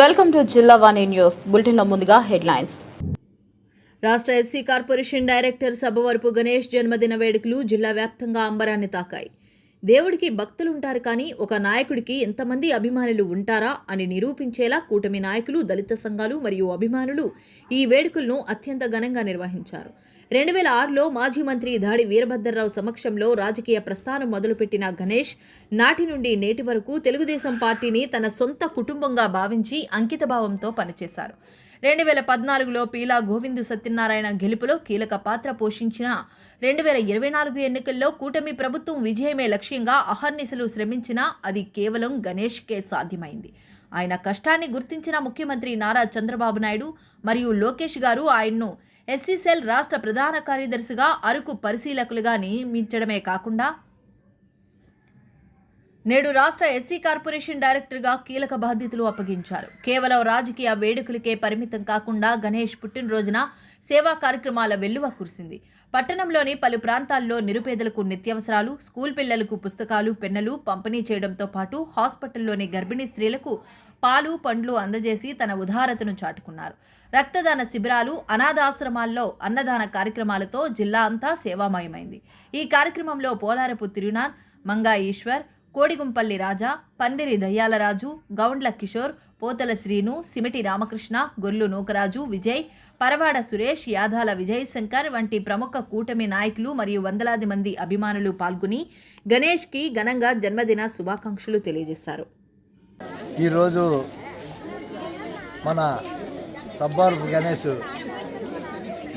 Welcome to జిల్లా వాణి news బులెటిన్లో ముందుగా హెడ్లైన్స్. రాష్ట్ర SC corporation director Sabhavarapu Ganesh జన్మదిన వేడుకలు జిల్లా వ్యాప్తంగా అంబరాన్ని తాకాయి. దేవుడికి భక్తులుంటారు కానీ ఒక నాయకుడికి ఎంతమంది అభిమానులు ఉంటారా అని నిరూపించేలా కూటమి నాయకులు, దళిత సంఘాలు మరియు అభిమానులు ఈ వేడుకలను అత్యంత ఘనంగా నిర్వహించారు. 2006లో మాజీ మంత్రి దాడి వీరభద్రరావు సమక్షంలో రాజకీయ ప్రస్థానం మొదలుపెట్టిన గణేష్ నాటి నుండి నేటి వరకు తెలుగుదేశం పార్టీని తన సొంత కుటుంబంగా భావించి అంకితభావంతో పనిచేశారు. 2014లో పీలా గోవిందు సత్యనారాయణ గెలుపులో కీలక పాత్ర పోషించిన 2024 ఎన్నికల్లో కూటమి ప్రభుత్వం విజయమే లక్ష్యంగా అహర్నిశలు శ్రమించినా అది కేవలం గణేష్కే సాధ్యమైంది. ఆయన కష్టాన్ని గుర్తించిన ముఖ్యమంత్రి నారా చంద్రబాబు నాయుడు మరియు లోకేష్ గారు ఆయన్ను ఎస్సీ సెల్ రాష్ట్ర ప్రధాన కార్యదర్శిగా, అరకు పరిశీలకులుగా నియమించడమే కాకుండా నేడు రాష్ట్ర ఎస్సీ కార్పొరేషన్ డైరెక్టర్గా కీలక బాధ్యతలు అప్పగించారు. కేవలం రాజకీయ వేడుకలకే పరిమితం కాకుండా గణేష్ పుట్టినరోజున సేవా కార్యక్రమాల వెల్లువ కురిసింది. పట్టణంలోని పలు ప్రాంతాల్లో నిరుపేదలకు నిత్యావసరాలు, స్కూల్ పిల్లలకు పుస్తకాలు, పెన్నులు పంపిణీ చేయడంతో పాటు హాస్పిటల్లోని గర్భిణీ స్త్రీలకు పాలు, పండ్లు అందజేసి తన ఉదారతను చాటుకున్నారు. రక్తదాన శిబిరాలు, అనాథాశ్రమాల్లో అన్నదాన కార్యక్రమాలతో జిల్లా అంతా సేవామయమైంది. ఈ కార్యక్రమంలో పోలారపు తిరునాథ్, మంగా ఈశ్వర్, కోడిగుంపల్లి రాజా, పందిరి దయ్యాలరాజు, గౌండ్ల కిషోర్, పోతల శ్రీను, సిమిటి రామకృష్ణ, గొర్లు నూకరాజు, విజయ్, పరవాడ సురేష్, యాదాల విజయ్ శంకర్ వంటి ప్రముఖ కూటమి నాయకులు మరియు వందలాది మంది అభిమానులు పాల్గొని గణేష్కి ఘనంగా జన్మదిన శుభాకాంక్షలు తెలియజేశారు. ఈరోజు మన సబ్బారపు గణేష్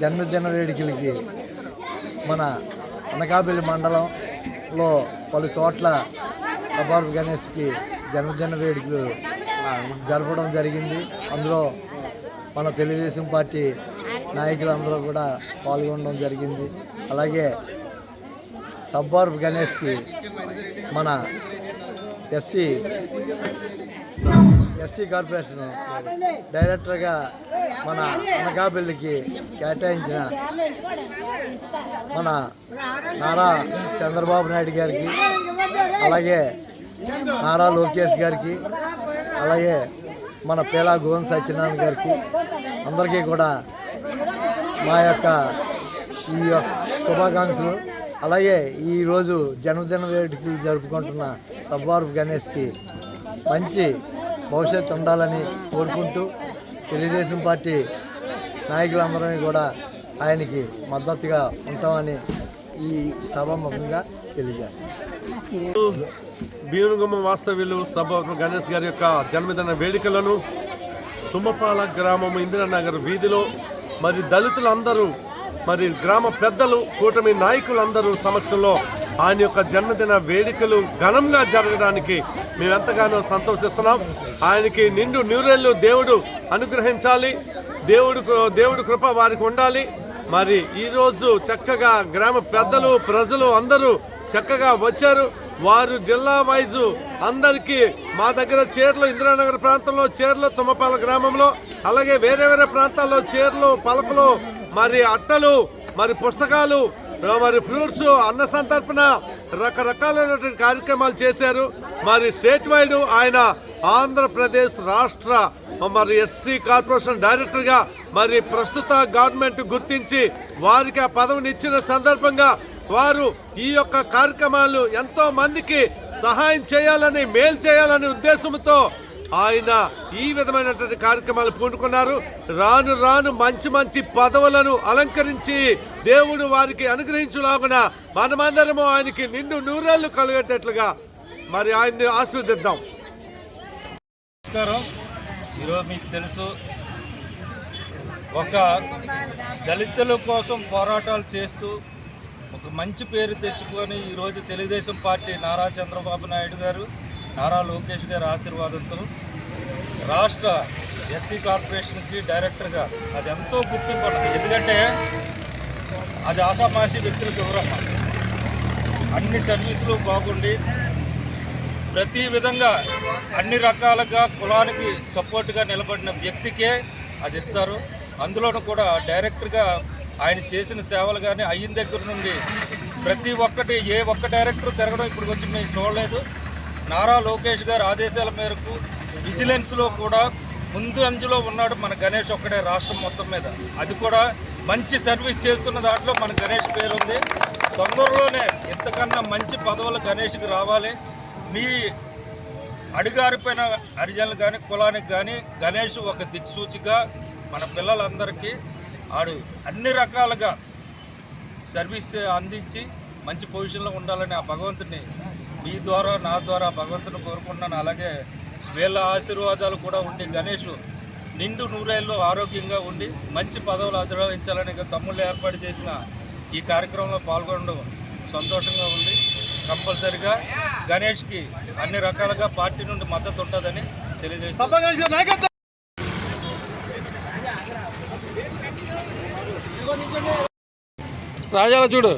జన్మదిన వేడుకలకి మన అనకాపల్లి మండలంలో పలు చోట్ల సబ్బారపు గణేష్కి జన్మదిన వేడుకలు జరపడం జరిగింది. అందులో మన తెలుగుదేశం పార్టీ నాయకులందరూ కూడా పాల్గొనడం జరిగింది. అలాగే సబ్బారపు గణేష్కి మన ఎస్సీ కార్పొరేషన్ డైరెక్టర్గా మన అనకాపల్లికి కేటాయించిన మన నారా చంద్రబాబు నాయుడు గారికి, అలాగే నారా లోకేష్ గారికి, అలాగే మన పీలా గోవిందు సత్యనారాయణ గారికి అందరికీ కూడా మా యొక్క ఈ శుభాకాంక్షలు. అలాగే ఈరోజు జన్మదిన వేడుకలు జరుపుకుంటున్న సబ్బారపు గణేష్కి మంచి భవిష్యత్తు ఉండాలని కోరుకుంటూ తెలుగుదేశం పార్టీ నాయకులందరినీ కూడా ఆయనకి మద్దతుగా ఉంటామని ఈ సభాముఖంగా తెలియజేస్తారు. భీమునిగుమ్మ వాస్తవ్యులు సబ్బారపు గణేష్ గారి యొక్క జన్మదిన వేడుకలను తుమ్మపాల గ్రామం ఇందిరానగర్ వీధిలో మరి దళితులందరూ, మరి గ్రామ పెద్దలు, కూటమి నాయకులందరూ సమక్షంలో ఆయన యొక్క జన్మదిన వేడుకలు ఘనంగా జరగడానికి మేమెంతగానో సంతోషిస్తున్నాం. ఆయనకి నిండు నూరేళ్లు దేవుడు అనుగ్రహించాలి, దేవుడు కృప వారికి ఉండాలి. మరి ఈరోజు చక్కగా గ్రామ పెద్దలు, ప్రజలు అందరూ చక్కగా వచ్చారు. వారు జిల్లా వైజు అందరికీ మా దగ్గర చీరలు, ఇందిరానగర్ ప్రాంతంలో చీరలు, తుమ్మపాల గ్రామంలో, అలాగే వేరే ప్రాంతాల్లో చీరలు, పలకలు, మరి అట్టలు, మరి పుస్తకాలు, మరి ఫ్రూట్స్, అన్న సంతర్పణ, రకరకాలైనటువంటి కార్యక్రమాలు చేశారు. మరి స్టేట్ వైడ్ ఆయన ఆంధ్రప్రదేశ్ రాష్ట్ర మరి ఎస్సీ కార్పొరేషన్ డైరెక్టర్గా మరి ప్రస్తుత గవర్నమెంట్ గుర్తించి వారికి ఆ పదవిని ఇచ్చిన సందర్భంగా వారు ఈ యొక్క కార్యక్రమాలు ఎంతో మందికి సహాయం చేయాలని, మేలు చేయాలనే ఉద్దేశంతో ఆయన ఈ విధమైనటువంటి కార్యక్రమాలు పూనుకున్నారు. రాను రాను మంచి పదవులను అలంకరించి దేవుడు వారికి అనుగ్రహించులాగున మనమందరము ఆయనకి నిండు నూరేళ్లు కలిగేటట్లుగా మరి ఆయన్ని ఆశీర్వదిద్దాం. నమస్కారం. ఈరోజు మీకు తెలుసు, ఒక దళితుల కోసం పోరాటాలు చేస్తూ ఒక మంచి పేరు తెచ్చుకొని ఈరోజు తెలుగుదేశం పార్టీ నారా చంద్రబాబు నాయుడు గారు, నారా లోకేష్ గారి ఆశీర్వాదంతో రాష్ట్ర ఎస్సీ కార్పొరేషన్కి డైరెక్టర్గా అది ఎంతో గుర్తింపు ఉన్నది. ఎందుకంటే అది ఆసామాషి వ్యక్తులకు ఎవరమ్మా, అన్ని సర్వీసులు బాగుండి ప్రతి విధంగా అన్ని రకాలుగా కులానికి సపోర్ట్గా నిలబడిన వ్యక్తికే అది ఇస్తారు. అందులోనూ కూడా డైరెక్టర్గా ఆయన చేసిన సేవలు కానీ అయిన దగ్గర నుండి ప్రతి ఒక్కటి ఏ ఒక్క డైరెక్టర్ తిరగడం ఇప్పుడు వచ్చి మేము చూడలేదు. నారా లోకేష్ గారి ఆదేశాల మేరకు విజిలెన్స్లో కూడా ముందు అంచులో ఉన్నాడు మన గణేష్ ఒక్కడే రాష్ట్రం మొత్తం మీద. అది కూడా మంచి సర్వీస్ చేస్తున్న దాంట్లో మన గణేష్ పేరు ఉంది. తొందరలోనే ఇంతకన్నా మంచి పదవులు గణేష్కి రావాలి. మీ అడుగారిపోయిన హరిజనులు కానీ కులానికి కానీ గణేష్ ఒక దిక్సూచిగా మన పిల్లలందరికీ ఆడు అన్ని రకాలుగా సర్వీస్ అందించి మంచి పొజిషన్లో ఉండాలని ఆ భగవంతుని మీ ద్వారా నా ద్వారా భగవంతుని కోరుకుంటున్నాను. అలాగే వీళ్ళ ఆశీర్వాదాలు కూడా ఉండి గణేష్ నిండు నూరేళ్ళు ఆరోగ్యంగా ఉండి మంచి పదవులు అధిరోహించాలని తమ్ముళ్ళు ఏర్పాటు చేసిన ఈ కార్యక్రమంలో పాల్గొనడం సంతోషంగా ఉంది. కంపల్సరిగా గణేష్కి అన్ని రకాలుగా పార్టీ నుండి మద్దతు ఉంటుందని తెలియజేస్తాను. రాజాల చూడు.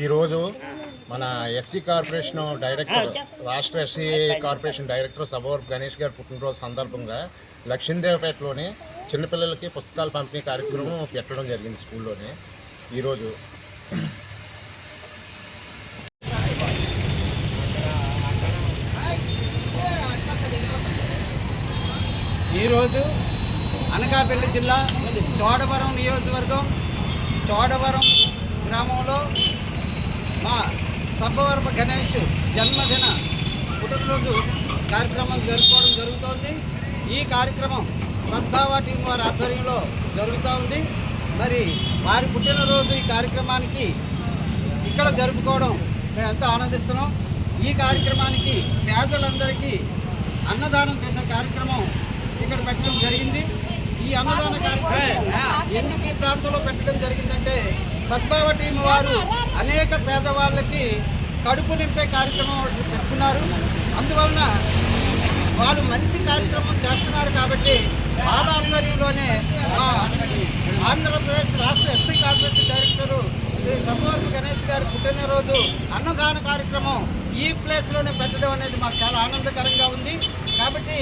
ఈరోజు మన ఎస్సీ కార్పొరేషన్ డైరెక్టర్, రాష్ట్ర SC corporation director Sabhavarapu Ganesh గారి పుట్టినరోజు సందర్భంగా లక్ష్మీదేవపేటలోని చిన్నపిల్లలకి పుస్తకాల పంపిణీ కార్యక్రమం పెట్టడం జరిగింది స్కూల్లోనే. ఈరోజు అనకాపల్లి జిల్లా చోడవరం నియోజకవర్గం చోడవరం గ్రామంలో మా సబ్బవరపు గణేష్ జన్మదిన పుట్టినరోజు కార్యక్రమం జరుపుకోవడం జరుగుతోంది. ఈ కార్యక్రమం సద్భావ టీం వారి ఆధ్వర్యంలో జరుగుతూ ఉంది. మరి వారి పుట్టినరోజు ఈ కార్యక్రమానికి ఇక్కడ జరుపుకోవడం మేము ఎంతో ఆనందిస్తున్నాం. ఈ కార్యక్రమానికి పేదలందరికీ అన్నదానం చేసే కార్యక్రమం ఇక్కడ పెట్టడం జరిగింది. ఈ అన్నదాన కార్యక్రమం ఎందుకు ఈ ప్రాంతంలో పెట్టడం జరిగిందంటే సద్భావ టీం వారు అనేక పేదవాళ్ళకి కడుపు నింపే కార్యక్రమం పెట్టుకున్నారు. అందువలన వాళ్ళు మంచి కార్యక్రమం చేస్తున్నారు కాబట్టి వాళ్ళ ఆధ్వర్యంలోనే మా ఆంధ్రప్రదేశ్ రాష్ట్ర SC corporation director Shri Sabbavarapu Ganesh గారి పుట్టినరోజు అన్నదాన కార్యక్రమం ఈ ప్లేస్లోనే పెట్టడం అనేది మాకు చాలా ఆనందకరంగా ఉంది. కాబట్టి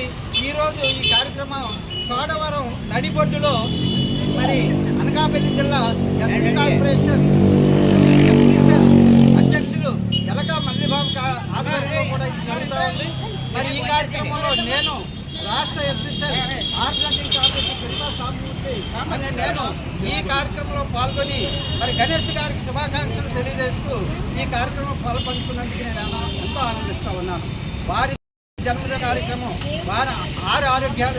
ఈరోజు ఈ కార్యక్రమం చోడవరం నడిబొడ్డులో మరి అనకాపల్లి జిల్లా ఎస్సీ కార్పొరేషన్ అధ్యక్షులు ఎలక మల్లిబాబు ఆధ్వర్యంలో కూడా ఇది జరుగుతూ ఉంది. మరి ఈ కార్యక్రమంలో నేను రాష్ట్ర ఎస్ఎస్ఎల్ ఆర్గనైజింగ్ కార్యదర్శి శ్రీనివా సామూర్తి అనే నేను ఈ కార్యక్రమంలో పాల్గొని మరి గణేష్ గారికి శుభాకాంక్షలు తెలియజేస్తూ ఈ కార్యక్రమం పాల్పంచుకున్నందుకు నేను ఎంతో ఆనందిస్తూ ఉన్నాను. వారి జన్మదిన కార్యక్రమం వారి ఆరోగ్యాలు